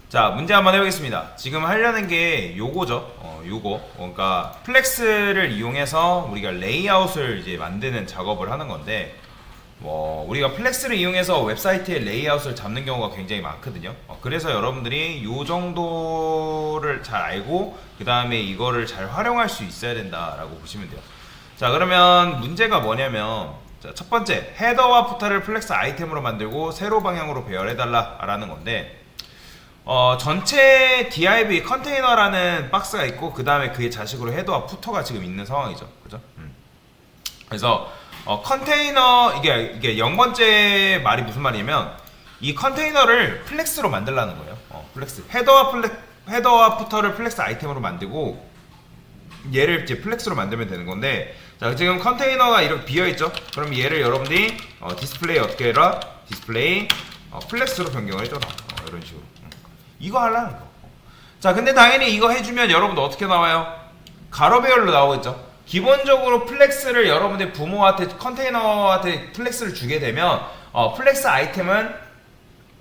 자, 문제 한번 해보겠습니다. 지금 하려는 게 요거죠. 요거. 그러니까 플렉스를 이용해서 우리가 레이아웃을 이제 만드는 작업을 하는 건데, 우리가 플렉스를 이용해서 웹사이트의 레이아웃을 잡는 경우가 굉장히 많거든요. 그래서 여러분들이 요 정도를 잘 알고 그 다음에 이거를 잘 활용할 수 있어야 된다라고 보시면 돼요. 자, 그러면 문제가 뭐냐면, 자, 첫 번째, 헤더와 푸터를 플렉스 아이템으로 만들고 세로 방향으로 배열해달라 라는 건데, 전체 div 컨테이너라는 박스가 있고 그 다음에 그의 자식으로 헤더와 푸터가 지금 있는 상황이죠. 그죠? 그래서 컨테이너 이게 0번째 말이 무슨 말이냐면, 이 컨테이너를 플렉스로 만들라는 거예요. 플렉스 헤더와 푸터를 플렉스 아이템으로 만들고 얘를 이제 플렉스로 만들면 되는 건데, 자, 지금 컨테이너가 이렇게 비어 있죠. 그럼 얘를 여러분들이 디스플레이 어떻게 해라? 디스플레이 플렉스로 변경을 해줘라. 이런 식으로. 이거 하려는 거. 자, 근데 당연히 이거 해주면 여러분들 어떻게 나와요? 가로 배열로 나오겠죠. 기본적으로 플렉스를 여러분들 부모한테 컨테이너한테 플렉스를 주게 되면 플렉스 아이템은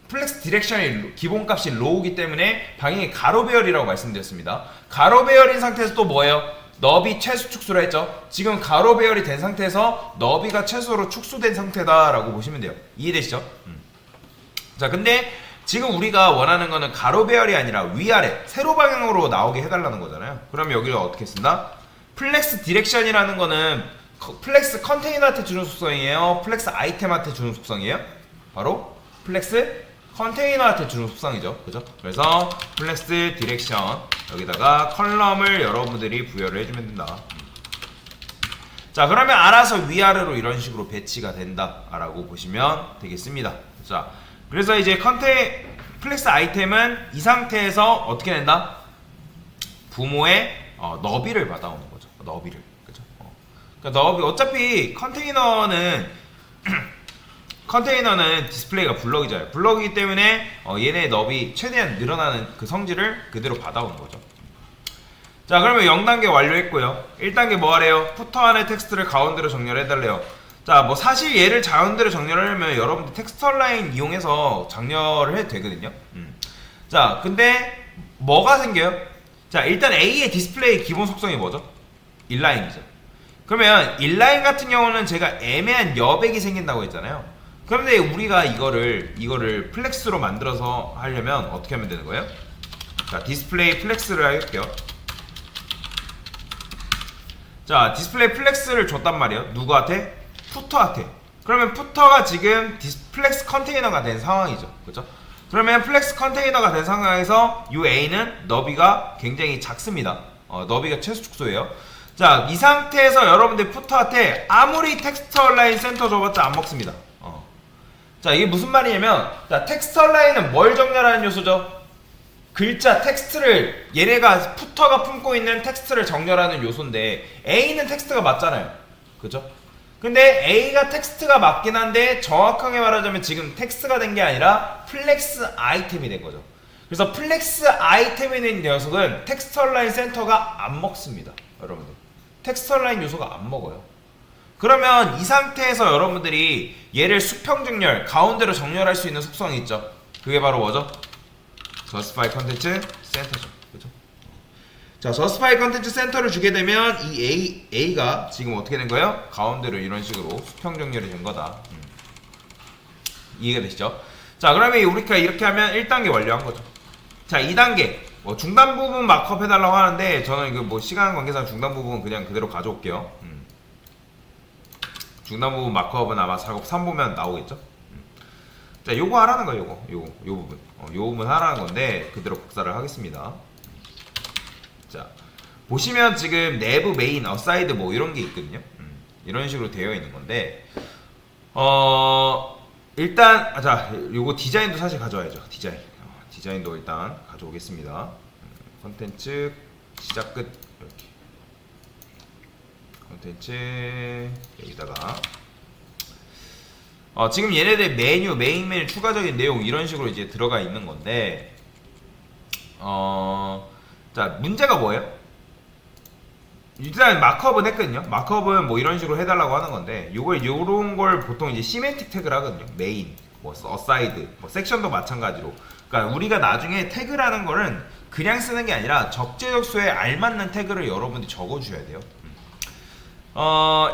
플렉스 디렉션이 기본값이 로우기 때문에 방향이 가로 배열이라고 말씀드렸습니다. 가로 배열인 상태에서 또 뭐예요? 너비 최소 축소를 했죠. 지금 가로 배열이 된 상태에서 너비가 최소로 축소된 상태다라고 보시면 돼요. 이해되시죠? 자, 근데 지금 우리가 원하는 거는 가로 배열이 아니라 위아래 세로 방향으로 나오게 해달라는 거잖아요. 그럼 여기를 어떻게 쓴다? 플렉스 디렉션이라는 거는 플렉스 컨테이너한테 주는 속성이에요? 플렉스 아이템한테 주는 속성이에요? 바로 플렉스 컨테이너한테 주는 속성이죠. 그죠? 그래서 플렉스 디렉션 여기다가 컬럼을 여러분들이 부여를 해주면 된다. 자, 그러면 알아서 위아래로 이런 식으로 배치가 된다라고 보시면 되겠습니다. 자, 그래서 이제 플렉스 아이템은 이 상태에서 어떻게 된다? 부모의 너비를 받아오는 거죠. 너비를. 그죠? 그러니까 너비, 어차피 컨테이너는 디스플레이가 블럭이잖아요. 블럭이기 때문에 얘네 너비 최대한 늘어나는 그 성질을 그대로 받아오는 거죠. 자, 그러면 0단계 완료했고요. 1단계 뭐 하래요? 푸터 안에 텍스트를 가운데로 정렬해달래요. 자, 뭐 사실 얘를 가운데로 정렬하려면 여러분들 텍스트 라인 이용해서 정렬을 해도 되거든요. 자, 근데 뭐가 생겨요? 자, 일단 A의 디스플레이 기본 속성이 뭐죠? 인라인이죠. 그러면 인라인 같은 경우는 제가 애매한 여백이 생긴다고 했잖아요. 그런데 우리가 이거를 플렉스로 만들어서 하려면 어떻게 하면 되는 거예요? 자, 디스플레이 플렉스를 할게요. 자, 디스플레이 플렉스를 줬단 말이에요. 누구한테? 푸터한테. 그러면 푸터가 지금 플렉스 컨테이너가 된 상황이죠. 그죠? 그러면 플렉스 컨테이너가 된 상황에서 이 A는 너비가 굉장히 작습니다. 너비가 최소 축소예요. 자, 이 상태에서 여러분들 푸터한테 아무리 텍스트 얼라인 센터 줘봤자 안 먹습니다. 자, 이게 무슨 말이냐면, 자, 텍스트 얼라인은 뭘 정렬하는 요소죠? 글자, 텍스트를, 얘네가 푸터가 품고 있는 텍스트를 정렬하는 요소인데, A는 텍스트가 맞잖아요. 그죠? 근데 A가 텍스트가 맞긴 한데 정확하게 말하자면 지금 텍스트가 된 게 아니라 플렉스 아이템이 된 거죠. 그래서 플렉스 아이템이 된 녀석은 텍스트 얼라인 센터가 안 먹습니다. 여러분들, 텍스트 얼라인 요소가 안 먹어요. 그러면 이 상태에서 여러분들이 얘를 수평 정렬, 가운데로 정렬할 수 있는 속성이 있죠. 그게 바로 뭐죠? Justify Content Center죠. 그죠? 자, Justify Content Center를 주게 되면 이 A가 지금 어떻게 된 거예요? 가운데로 이런 식으로 수평 정렬이 된 거다. 이해가 되시죠? 자, 그러면 우리가 이렇게 하면 1단계 완료한 거죠. 자, 2단계 중단 부분 마크업 해달라고 하는데 저는 이거 뭐 시간 관계상 중단 부분 그냥 그대로 가져올게요. 중단 부분 마크업은 아마 작업 3 보면 나오겠죠? 자, 요거 하라는 거예요. 요 부분. 요 부분 하라는 건데 그대로 복사를 하겠습니다. 자, 보시면 지금 내부 메인, 어사이드 뭐 이런 게 있거든요. 이런 식으로 되어 있는 건데, 일단 자, 요거 디자인도 사실 가져와야죠. 디자인도 일단 가져오겠습니다. 컨텐츠 시작 끝 이렇게. 컨텐츠 여기다가 지금 얘네들 메인 메뉴 추가적인 내용 이런 식으로 이제 들어가 있는 건데, 자, 문제가 뭐예요? 일단 마크업은 했거든요. 마크업은 뭐 이런 식으로 해달라고 하는 건데, 요런 걸 보통 이제 시멘틱 태그를 하거든요. 메인, 뭐 어사이드, 뭐 섹션도 마찬가지로. 그러니까 우리가 나중에 태그라는 거는 그냥 쓰는 게 아니라 적재적소에 알맞는 태그를 여러분들이 적어주셔야 돼요.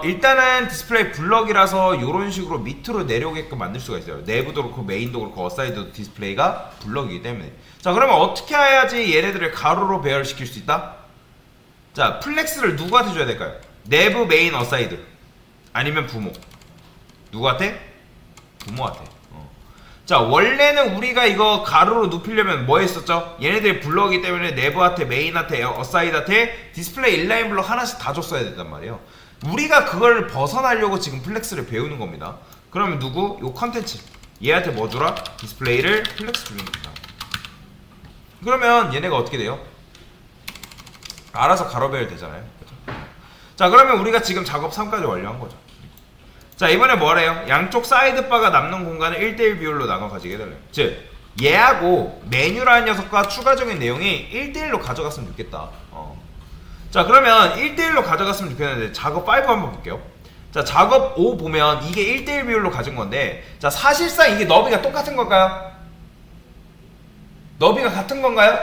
일단은 디스플레이 블럭이라서 이런 식으로 밑으로 내려오게끔 만들 수가 있어요. 내부도 그렇고 메인도 그렇고 어사이드 디스플레이가 블럭이기 때문에. 자, 그러면 어떻게 해야지 얘네들을 가로로 배열시킬 수 있다? 자, 플렉스를 누구한테 줘야 될까요? 내부, 메인, 어사이드 아니면 부모. 누구한테? 부모한테. 자, 원래는 우리가 이거 가로로 눕히려면 뭐 했었죠? 얘네들이 블럭이기 때문에 내부한테, 메인한테, 어사이드한테 디스플레이 인라인 블럭 하나씩 다 줬어야 된단 말이에요. 우리가 그걸 벗어나려고 지금 플렉스를 배우는 겁니다. 그러면 누구? 요 컨텐츠 얘한테 뭐 주라? 디스플레이를 플렉스 주는 겁니다. 그러면 얘네가 어떻게 돼요? 알아서 가로 배열 되잖아요. 그렇죠? 자, 그러면 우리가 지금 작업 3까지 완료한 거죠. 자, 이번에 뭐래요? 양쪽 사이드바가 남는 공간을 1대1 비율로 나눠 가지게 해달래요. 즉 얘하고 메뉴라는 녀석과 추가적인 내용이 1대1로 가져갔으면 좋겠다. 자, 그러면 1대1로 가져갔으면 좋겠는데 작업 5 한번 볼게요. 자, 작업 5 보면 이게 1대1 비율로 가진 건데, 자, 사실상 이게 너비가 똑같은 걸까요? 너비가 같은 건가요?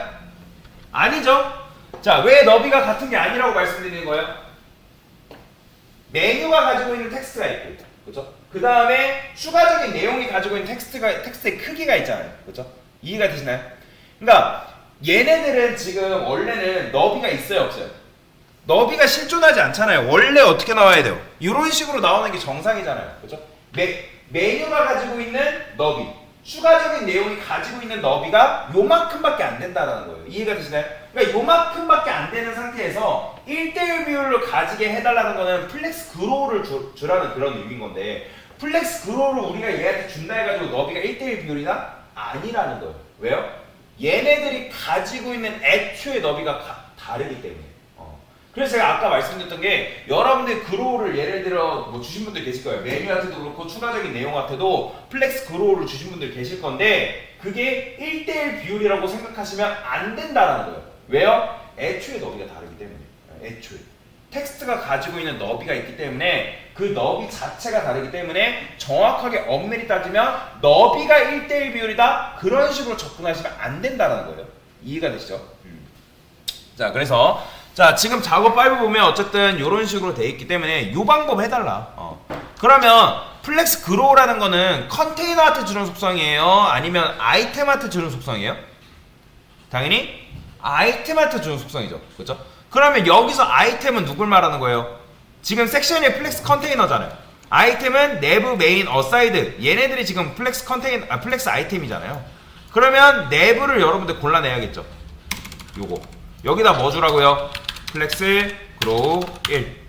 아니죠. 자, 왜 너비가 같은 게 아니라고 말씀드리는 거예요? 메뉴가 가지고 있는 텍스트가 있고, 그죠? 그 다음에 추가적인 내용이 가지고 있는 텍스트의 크기가 있잖아요. 그죠? 이해가 되시나요? 그러니까 얘네들은 지금 원래는 너비가 있어요, 없어요? 너비가 실존하지 않잖아요. 원래 어떻게 나와야 돼요? 이런 식으로 나오는 게 정상이잖아요. 그죠? 메뉴가 가지고 있는 너비, 추가적인 내용이 가지고 있는 너비가 요만큼밖에 안 된다는 거예요. 이해가 되시나요? 그러니까 요만큼밖에 안 되는 상태에서 1대1 비율로 가지게 해달라는 거는 플렉스 그로우를 주라는 그런 의미인 건데, 플렉스 그로우를 우리가 얘한테 준다 해가지고 너비가 1대1 비율이나? 아니라는 거예요. 왜요? 얘네들이 가지고 있는 애초의 너비가 다르기 때문에. 그래서 제가 아까 말씀드렸던 게, 여러분들 그로우를 예를 들어 뭐 주신 분들 계실 거예요. 메뉴한테도 그렇고 추가적인 내용한테도 플렉스 그로우를 주신 분들 계실 건데, 그게 1대1 비율이라고 생각하시면 안 된다는 거예요. 왜요? 애초에 너비가 다르기 때문에. 애초에 텍스트가 가지고 있는 너비가 있기 때문에 그 너비 자체가 다르기 때문에 정확하게 엄밀히 따지면 너비가 1대1 비율이다, 그런 식으로 접근하시면 안 된다는 거예요. 이해가 되시죠? 자, 그래서 자, 지금 작업 5 보면 어쨌든 이런 식으로 돼 있기 때문에 이 방법 해달라. 그러면 플렉스 그로우라는 거는 컨테이너한테 주는 속성이에요? 아니면 아이템한테 주는 속성이에요? 당연히 아이템한테 주는 속성이죠. 그렇죠? 그러면 여기서 아이템은 누굴 말하는 거예요? 지금 섹션이 플렉스 컨테이너잖아요. 아이템은 내부, 메인, 어사이드, 얘네들이 지금 플렉스 플렉스 아이템이잖아요. 그러면 내부를 여러분들 골라내야겠죠. 요거 여기다 뭐 주라고요? 플렉스 그로우 1.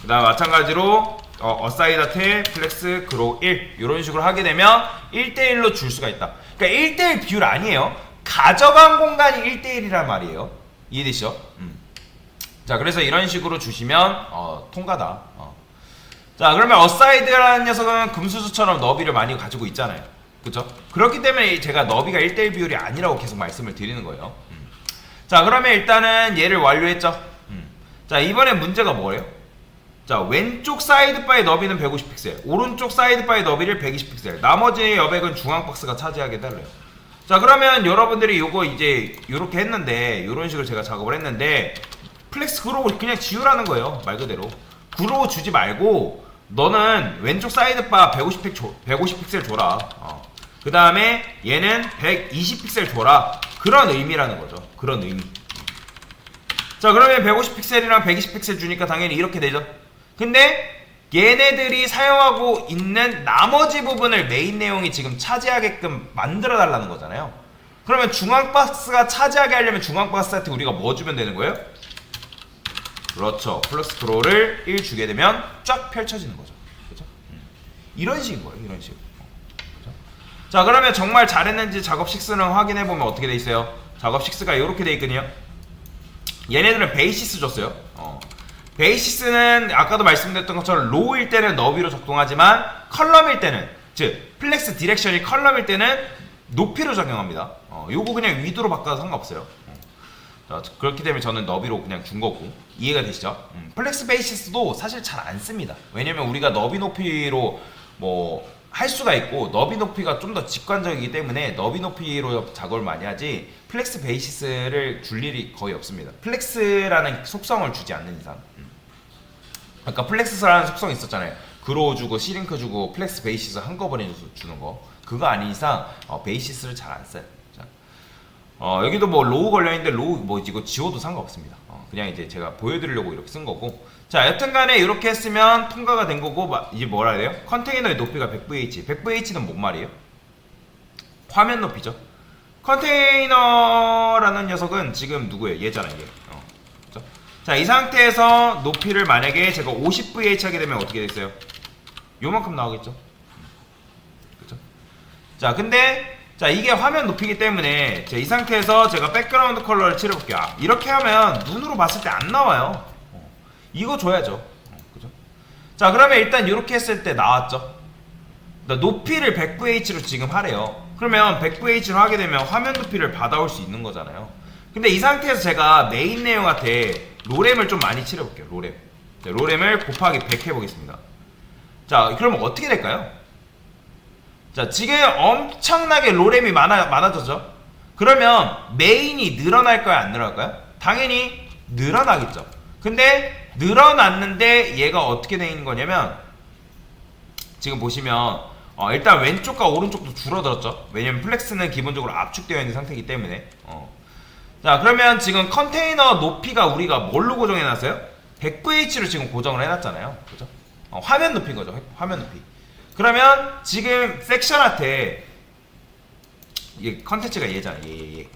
그 다음 마찬가지로 어사이드한테 플렉스 그로우 1, 이런 식으로 하게 되면 1대1로 줄 수가 있다. 그러니까 1대1 비율 아니에요. 가져간 공간이 1대1이란 말이에요. 이해되시죠? 자, 그래서 이런 식으로 주시면 통과다. 자, 그러면 어사이드라는 녀석은 금수저처럼 너비를 많이 가지고 있잖아요. 그쵸? 그렇기 때문에 제가 너비가 1대1 비율이 아니라고 계속 말씀을 드리는 거예요. 자, 그러면 일단은 얘를 완료했죠. 자, 이번에 문제가 뭐예요? 자, 왼쪽 사이드바의 너비는 150픽셀, 오른쪽 사이드바의 너비를 120픽셀, 나머지 여백은 중앙 박스가 차지하게 달래요. 자, 그러면 여러분들이 요거 이제 요렇게 했는데, 요런 식으로 제가 작업을 했는데, 플렉스 그로우 그냥 지우라는 거예요. 말 그대로 그로우 주지 말고 너는 왼쪽 사이드바 150픽셀 줘라. 그 다음에 얘는 120픽셀 줘라. 그런 의미라는 거죠. 그런 의미. 자, 그러면 150픽셀이랑 120픽셀 주니까 당연히 이렇게 되죠. 근데 얘네들이 사용하고 있는 나머지 부분을 메인 내용이 지금 차지하게끔 만들어 달라는 거잖아요. 그러면 중앙 박스가 차지하게 하려면 중앙 박스한테 우리가 뭐 주면 되는 거예요? 그렇죠. 플러스 그로우를 1 주게 되면 쫙 펼쳐지는 거죠. 그렇죠? 이런 식인 거예요. 이런 식. 그렇죠? 자, 그러면 정말 잘했는지 작업 6는 확인해 보면 어떻게 돼 있어요? 작업 6가 이렇게 돼 있거든요. 얘네들은 베이시스 줬어요. 베이시스는 아까도 말씀드렸던 것처럼 로우일 때는 너비로 적동하지만 컬럼일 때는, 즉 플렉스 디렉션이 컬럼일 때는 높이로 적용합니다. 요거 그냥 위도로 바꿔도 상관없어요. 자, 그렇기 때문에 저는 너비로 그냥 준 거고. 이해가 되시죠? 플렉스 베이시스도 사실 잘 안 씁니다. 왜냐면 우리가 너비 높이로 뭐 할 수가 있고 너비 높이가 좀 더 직관적이기 때문에 너비 높이로 작업을 많이 하지 플렉스 베이시스를 줄 일이 거의 없습니다. 플렉스라는 속성을 주지 않는 이상. 그러니까 플렉스라는 속성이 있었잖아요. 그로우 주고 시링크 주고 플렉스 베이시스 한꺼번에 주는 거. 그거 아닌 이상 베이시스를 잘 안 써요. 자, 여기도 뭐 로우 걸려있는데 로우 뭐 이거 지워도 상관없습니다. 그냥 이제 제가 보여드리려고 이렇게 쓴 거고. 자, 여튼간에 이렇게 했으면 통과가 된 거고, 이제 뭐라 해야 돼요? 컨테이너의 높이가 100VH. 100VH는 뭔 말이에요? 화면 높이죠. 컨테이너라는 녀석은 지금 누구예요? 얘잖아요, 얘. 그렇죠? 자, 이 상태에서 높이를 만약에 제가 50VH 하게 되면 어떻게 됐어요? 요만큼 나오겠죠? 그렇죠? 자, 근데 자, 이게 화면 높이기 때문에 이 상태에서 제가 백그라운드 컬러를 칠해볼게요. 이렇게 하면 눈으로 봤을 때 안 나와요. 이거 줘야죠. 그죠? 자, 그러면 일단 이렇게 했을 때 나왔죠. 높이를 100VH로 지금 하래요. 그러면 100VH로 하게 되면 화면 높이를 받아올 수 있는 거잖아요. 근데 이 상태에서 제가 메인 내용한테 로램을 좀 많이 칠해볼게요. 로램. 자, 로램을 곱하기 100 해보겠습니다. 자, 그러면 어떻게 될까요? 자, 지금 엄청나게 로램이 많아졌죠? 그러면 메인이 늘어날까요? 안 늘어날까요? 당연히 늘어나겠죠. 근데 늘어났는데 얘가 어떻게 되어 있는 거냐면 지금 보시면 일단 왼쪽과 오른쪽도 줄어들었죠. 왜냐면 플렉스는 기본적으로 압축되어 있는 상태이기 때문에. 자, 그러면 지금 컨테이너 높이가 우리가 뭘로 고정해 놨어요? 100VH로 지금 고정을 해놨잖아요. 그죠? 화면 높이인 거죠. 화면 높이. 그러면 지금 섹션 아트에 이게 컨텐츠가 얘잖아. 이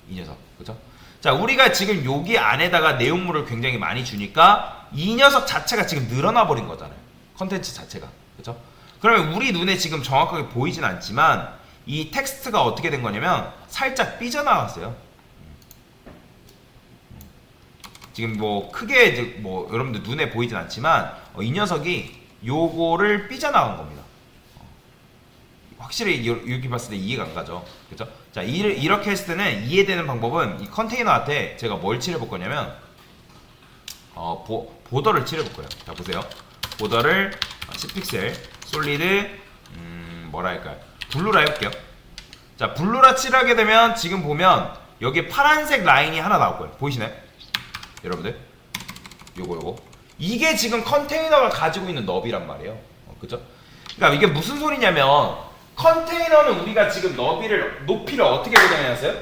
녀석. 그죠? 자, 우리가 지금 여기 안에다가 내용물을 굉장히 많이 주니까 이 녀석 자체가 지금 늘어나 버린 거잖아요. 컨텐츠 자체가. 그죠? 그러면 우리 눈에 지금 정확하게 보이진 않지만 이 텍스트가 어떻게 된 거냐면 살짝 삐져나왔어요. 지금 뭐 크게 뭐 여러분들 눈에 보이진 않지만 이 녀석이 요거를 삐져나간 겁니다. 확실히 여기 봤을 때 이해가 안 가죠. 그죠? 자, 이렇게 했을 때는 이해되는 방법은 이 컨테이너한테 제가 뭘 칠해볼 거냐면 보더를 칠해볼 거예요. 자, 보세요. 보더를 10픽셀 솔리드 뭐라 할까요? 블루라 해볼게요. 자, 블루라 칠하게 되면 지금 보면 여기 파란색 라인이 하나 나올 거예요. 보이시나요? 여러분들? 요거 이게 지금 컨테이너가 가지고 있는 너비란 말이에요. 그죠? 그러니까 이게 무슨 소리냐면 컨테이너는 우리가 지금 높이를 어떻게 고정해놨어요?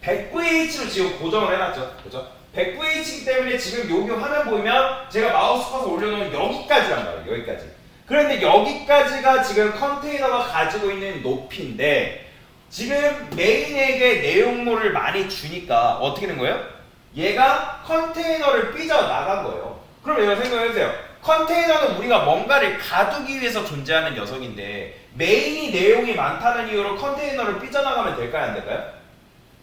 100VH로 지금 고정을 해놨죠. 그죠? 100VH이기 때문에 지금 여기 화면 보면 제가 마우스 커서 올려놓은 여기까지란 말이에요. 여기까지. 그런데 여기까지가 지금 컨테이너가 가지고 있는 높이인데 지금 메인에게 내용물을 많이 주니까 어떻게 된 거예요? 얘가 컨테이너를 삐져나간 거예요. 그럼 여러분 생각해보세요. 컨테이너는 우리가 뭔가를 가두기 위해서 존재하는 녀석인데 메인이 내용이 많다는 이유로 컨테이너를 삐져나가면 될까요? 안 될까요?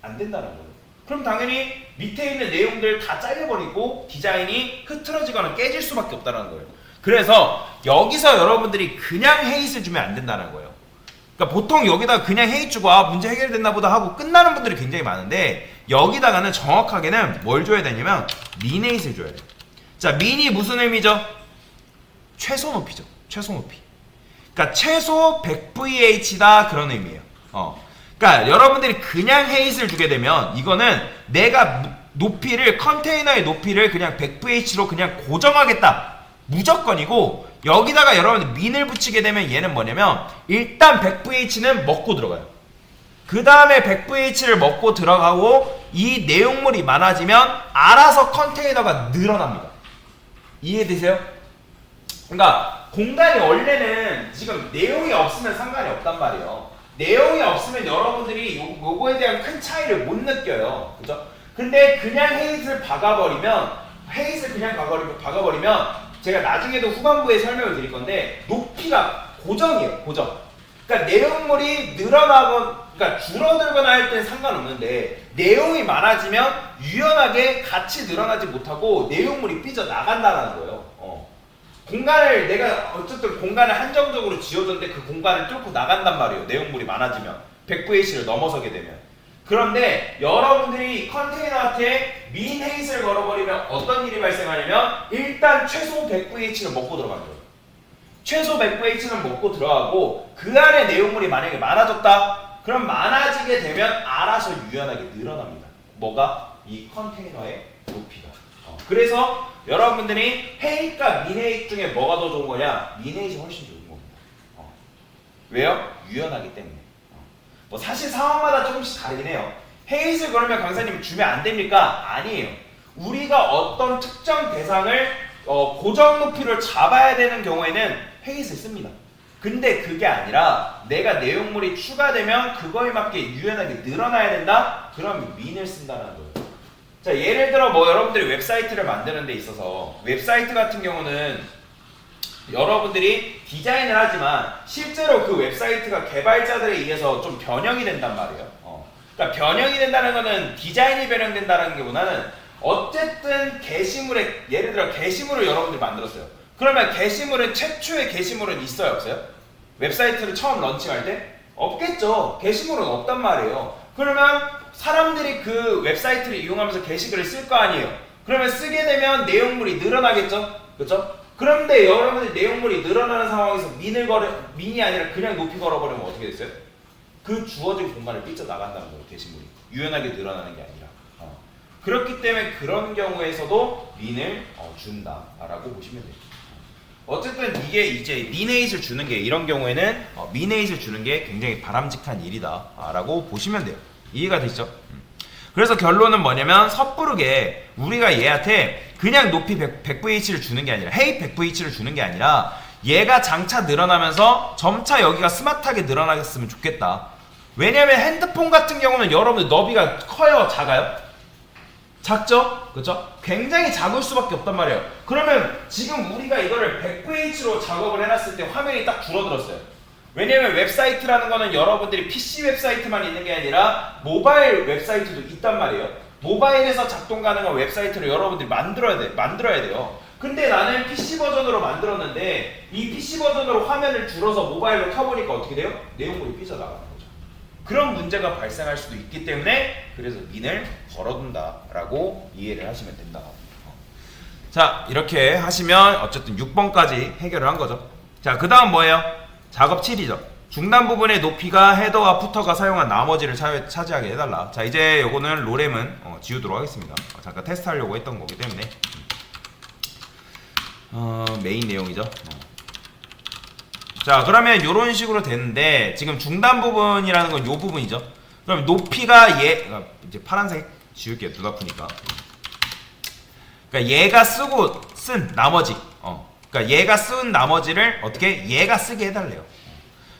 안 된다는 거예요. 그럼 당연히 밑에 있는 내용들 다 잘려버리고 디자인이 흐트러지거나 깨질 수밖에 없다는 거예요. 그래서 여기서 여러분들이 그냥 헤잇을 주면 안 된다는 거예요. 그러니까 보통 여기다 그냥 헤잇 주고 문제 해결됐나 보다 하고 끝나는 분들이 굉장히 많은데 여기다가는 정확하게는 뭘 줘야 되냐면 민 헤잇을 줘야 돼요. 자, 민이 무슨 의미죠? 최소 높이죠. 최소 높이. 그러니까 최소 100VH다 그런 의미예요. 그러니까 여러분들이 그냥 헤잇을 주게 되면 이거는 내가 높이를 컨테이너의 높이를 그냥 100VH로 그냥 고정하겠다. 무조건이고 여기다가 여러분들 민을 붙이게 되면 얘는 뭐냐면 일단 100VH는 먹고 들어가요. 그 다음에 100VH를 먹고 들어가고 이 내용물이 많아지면 알아서 컨테이너가 늘어납니다. 이해되세요? 그러니까 공간이 원래는 지금 내용이 없으면 상관이 없단 말이에요. 내용이 없으면 여러분들이 요거에 대한 큰 차이를 못 느껴요. 그죠? 근데 그냥 헤잇을 박아버리면 제가 나중에도 후반부에 설명을 드릴 건데 높이가 고정이에요. 고정. 그러니까 내용물이 그러니까 줄어들거나 할 때는 상관없는데 내용이 많아지면 유연하게 같이 늘어나지 못하고 내용물이 삐져나간다는 거예요. 공간을 내가 어쨌든 공간을 한정적으로 지어줬는데 그 공간을 뚫고 나간단 말이에요. 내용물이 많아지면 100VH를 넘어서게 되면. 그런데 여러분들이 컨테이너한테 민 헤잇을 걸어버리면 어떤 일이 발생하냐면 일단 최소 100VH를 먹고 들어가는 거예요. 최소 100VH는 먹고 들어가고 그 안에 내용물이 만약에 많아졌다. 그럼 많아지게 되면 알아서 유연하게 늘어납니다. 뭐가? 이 컨테이너의 높이가. 그래서 여러분들이 헤이과 민헤이 중에 뭐가 더 좋은 거냐? 민헤이이 훨씬 좋은 겁니다. 왜요? 유연하기 때문에. 뭐 사실 상황마다 조금씩 다르긴 해요. 헤이즈 그러면 강사님 주면 안 됩니까? 아니에요. 우리가 어떤 특정 대상을 고정 높이를 잡아야 되는 경우에는 헤이즈를 씁니다. 근데 그게 아니라 내가 내용물이 추가되면 그거에 맞게 유연하게 늘어나야 된다? 그럼 민을 쓴다는 거예요. 자, 예를 들어 뭐 여러분들이 웹사이트를 만드는 데 있어서 웹사이트 같은 경우는 여러분들이 디자인을 하지만 실제로 그 웹사이트가 개발자들에 의해서 좀 변형이 된단 말이에요. 그러니까 변형이 된다는 거는 디자인이 변형된다는 게 보다는 어쨌든 게시물에, 예를 들어 게시물을 여러분들이 만들었어요. 그러면 게시물은 최초의 게시물은 있어요, 없어요? 웹사이트를 처음 런칭할 때? 없겠죠. 게시물은 없단 말이에요. 그러면 사람들이 그 웹사이트를 이용하면서 게시글을 쓸 거 아니에요. 그러면 쓰게 되면 내용물이 늘어나겠죠? 그렇죠? 그런데 여러분들 내용물이 늘어나는 상황에서 민이 아니라 그냥 높이 걸어버리면 어떻게 됐어요? 그 주어진 공간을 삐져나간다는 거예요. 게시물이 유연하게 늘어나는 게 아니라. 그렇기 때문에 그런 경우에서도 민을 준다라고 보시면 돼요. 어쨌든 이게 이제 민에잇을 주는 게 이런 경우에는 민에잇을 주는 게 굉장히 바람직한 일이다라고 보시면 돼요. 이해가 되시죠? 그래서 결론은 뭐냐면 섣부르게 우리가 얘한테 그냥 높이 100VH를 주는 게 아니라 헤이 100VH를 주는 게 아니라 얘가 장차 늘어나면서 점차 여기가 스마트하게 늘어나겠으면 좋겠다. 왜냐면 핸드폰 같은 경우는 여러분들 너비가 커요? 작아요? 작죠? 그렇죠? 굉장히 작을 수밖에 없단 말이에요. 그러면 지금 우리가 이거를 100VH로 작업을 해놨을 때 화면이 딱 줄어들었어요. 왜냐면 웹사이트라는 거는 여러분들이 PC 웹사이트만 있는 게 아니라 모바일 웹사이트도 있단 말이에요. 모바일에서 작동 가능한 웹사이트를 여러분들이 만들어야 돼요. 근데 나는 PC 버전으로 만들었는데 이 PC 버전으로 화면을 줄여서 모바일로 켜보니까 어떻게 돼요? 내용물이 삐져나가는 거죠. 그런 문제가 발생할 수도 있기 때문에 그래서 민을 걸어둔다라고 이해를 하시면 된다. 자, 이렇게 하시면 어쨌든 6번까지 해결을 한 거죠. 자, 그 다음 뭐예요? 작업 7이죠. 중단 부분의 높이가 헤더와 푸터가 사용한 나머지를 차지하게 해달라. 자, 이제 요거는 로렘은 지우도록 하겠습니다. 잠깐 테스트하려고 했던 거기 때문에 메인 내용이죠. 자, 그러면 이런 식으로 되는데 지금 중단 부분이라는 건 요 부분이죠. 그럼 높이가 이제 파란색 지울게요. 눈 아프니까. 그러니까 얘가 쓴 나머지 그러니까 얘가 쓴 나머지를 어떻게 얘가 쓰게 해달래요.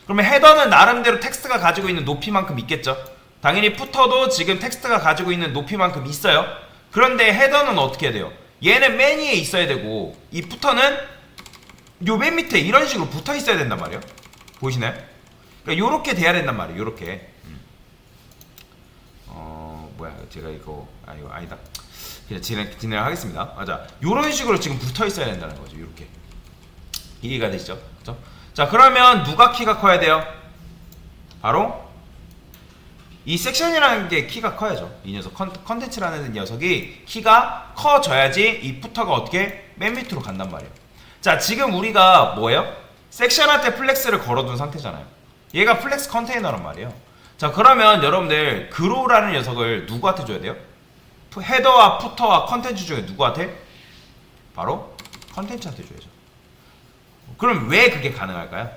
그러면 헤더는 나름대로 텍스트가 가지고 있는 높이만큼 있겠죠. 당연히 푸터도 지금 텍스트가 가지고 있는 높이만큼 있어요. 그런데 헤더는 어떻게 해야 돼요? 얘는 맨 위에 있어야 되고 이 푸터는 요 맨 밑에 이런 식으로 붙어 있어야 된단 말이에요. 보이시나요? 그러니까 요렇게 돼야 된단 말이에요. 요렇게. 뭐야, 제가 이거 이거 아니다. 그냥 진행하겠습니다. 맞아. 요런 식으로 지금 붙어 있어야 된다는 거죠. 요렇게. 이해가 되시죠? 그렇죠? 자, 그러면 누가 키가 커야 돼요? 바로 이 섹션이라는 게 키가 커야죠. 이 녀석 컨텐츠라는 녀석이 키가 커져야지 이 푸터가 어떻게 맨 밑으로 간단 말이에요. 자, 지금 우리가 뭐예요? 섹션한테 플렉스를 걸어둔 상태잖아요. 얘가 플렉스 컨테이너란 말이에요. 자, 그러면 여러분들 그로우라는 녀석을 누구한테 줘야 돼요? 헤더와 푸터와 컨텐츠 중에 누구한테? 바로 컨텐츠한테 줘야죠. 그럼 왜 그게 가능할까요?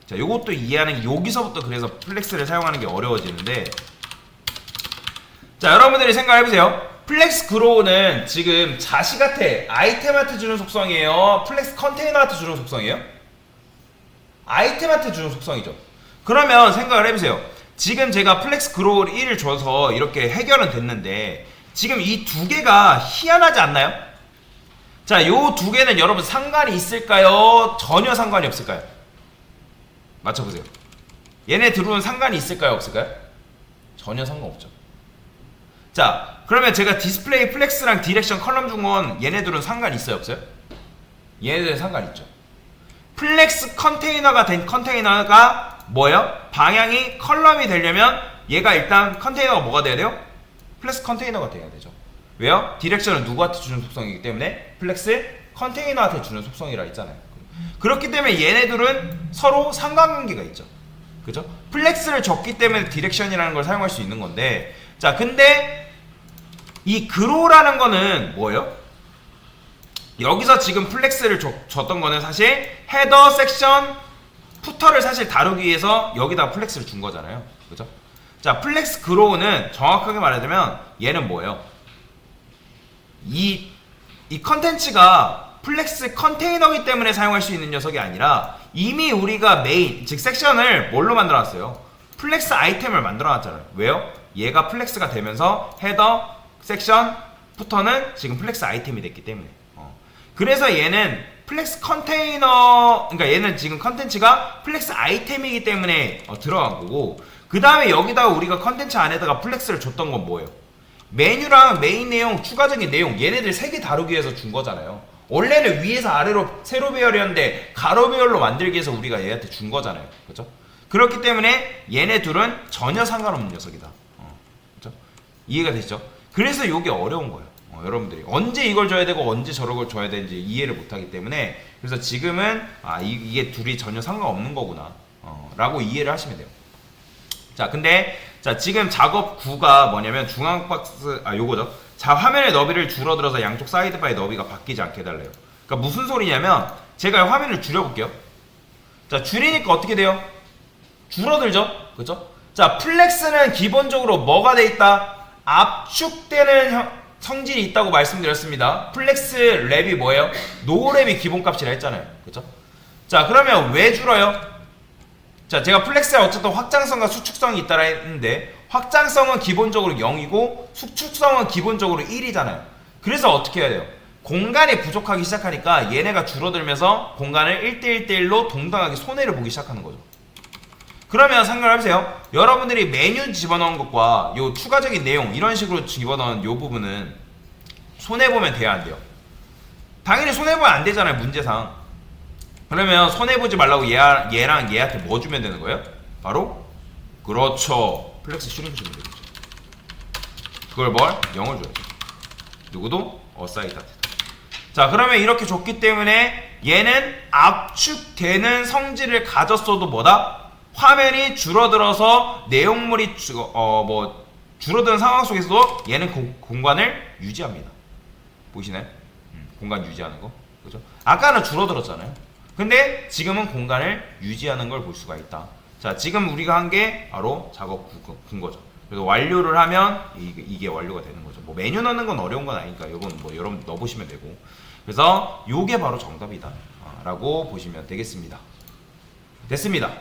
자, 요것도 이해하는 게 여기서부터 그래서 플렉스를 사용하는 게 어려워지는데, 자, 여러분들이 생각해보세요. 플렉스 그로우는 지금 자식한테 아이템한테 주는 속성이에요? 플렉스 컨테이너한테 주는 속성이에요? 아이템한테 주는 속성이죠. 그러면 생각을 해보세요. 지금 제가 플렉스 그로우를 1을 줘서 이렇게 해결은 됐는데 지금 이 두 개가 희한하지 않나요? 자, 요 두 개는 여러분 상관이 있을까요? 전혀 상관이 없을까요? 맞춰보세요. 얘네 둘은 상관이 있을까요? 없을까요? 전혀 상관없죠. 자, 그러면 제가 디스플레이 플렉스랑 디렉션 컬럼 중원 얘네들은 상관이 있어요? 없어요? 얘네들은 상관이 있죠. 플렉스 컨테이너가 된 컨테이너가 뭐예요? 방향이 컬럼이 되려면 얘가 일단 컨테이너가 뭐가 돼야 돼요? 플렉스 컨테이너가 돼야 되죠. 왜요? 디렉션은 누구한테 주는 속성이기 때문에 플렉스 컨테이너한테 주는 속성이라 했잖아요. 그렇기 때문에 얘네들은 서로 상관관계가 있죠. 그죠? 플렉스를 줬기 때문에 디렉션이라는 걸 사용할 수 있는 건데, 자 근데 이 그로라는 거는 뭐예요? 여기서 지금 플렉스를 줬던 거는 사실 헤더, 섹션, 푸터를 사실 다루기 위해서 여기다가 플렉스를 준 거잖아요. 그죠? 자, 플렉스 그로우는 정확하게 말하자면 얘는 뭐예요? 이 컨텐츠가 플렉스 컨테이너이기 때문에 사용할 수 있는 녀석이 아니라 이미 우리가 메인, 즉 섹션을 뭘로 만들어놨어요? 플렉스 아이템을 만들어놨잖아요. 왜요? 얘가 플렉스가 되면서 헤더, 섹션, 푸터는 지금 플렉스 아이템이 됐기 때문에. 그래서 얘는 플렉스 컨테이너, 그러니까 얘는 지금 컨텐츠가 플렉스 아이템이기 때문에 들어간 거고, 그 다음에 여기다가 우리가 컨텐츠 안에다가 플렉스를 줬던 건 뭐예요? 메뉴랑 메인 내용, 추가적인 내용, 얘네들 3개 다루기 위해서 준 거잖아요. 원래는 위에서 아래로 세로 배열이었는데 가로 배열로 만들기 위해서 우리가 얘한테 준 거잖아요. 그죠? 그렇기 때문에 얘네 둘은 전혀 상관없는 녀석이다. 그죠? 이해가 되시죠? 그래서 이게 어려운 거예요. 여러분들이 언제 이걸 줘야 되고 언제 저런 걸 줘야 되는지 이해를 못하기 때문에, 그래서 지금은 이게 둘이 전혀 상관없는 거구나 라고 이해를 하시면 돼요. 자 근데 자 지금 작업 9가 뭐냐면 중앙 박스 요거죠. 자 화면의 너비를 줄어들어서 양쪽 사이드바의 너비가 바뀌지 않게 해달래요. 그러니까 무슨 소리냐면 제가 화면을 줄여볼게요. 자 줄이니까 어떻게 돼요? 줄어들죠. 그죠? 자 플렉스는 기본적으로 뭐가 돼 있다? 압축되는 성질이 있다고 말씀드렸습니다. 플렉스 랩이 뭐예요? 노랩이 기본값이라 했잖아요. 그죠? 자 그러면 왜 줄어요? 자 제가 플렉스에 어쨌든 확장성과 수축성이 있다라 했는데, 확장성은 기본적으로 0이고 수축성은 기본적으로 1이잖아요. 그래서 어떻게 해야 돼요? 공간이 부족하기 시작하니까 얘네가 줄어들면서 공간을 1대1대1로 동등하게 손해를 보기 시작하는 거죠. 그러면 생각해보세요. 여러분들이 메뉴 집어넣은 것과 요 추가적인 내용 이런 식으로 집어넣은 요 부분은 손해보면 돼야 안 돼요? 당연히 손해보면 안 되잖아요, 문제상. 그러면 손해보지 말라고 얘랑 얘한테 뭐 주면 되는 거예요? 바로 그렇죠, 플렉스 슈링 주면 되겠죠. 그걸 뭘? 0을 줘야죠. 누구도? 어사이드한테. 자 그러면 이렇게 줬기 때문에 얘는 압축되는 성질을 가졌어도 뭐다? 화면이 줄어들어서 내용물이 줄어드는 상황 속에서도 얘는 공간을 유지합니다. 보이시나요? 공간 유지하는 거. 그죠? 아까는 줄어들었잖아요. 근데 지금은 공간을 유지하는 걸 볼 수가 있다. 자, 지금 우리가 한 게 바로 작업 9인 거죠. 그래서 완료를 하면 이게 완료가 되는 거죠. 뭐 메뉴 넣는 건 어려운 건 아니니까 이건 뭐 여러분 넣어보시면 되고. 그래서 요게 바로 정답이다 라고 보시면 되겠습니다. 됐습니다.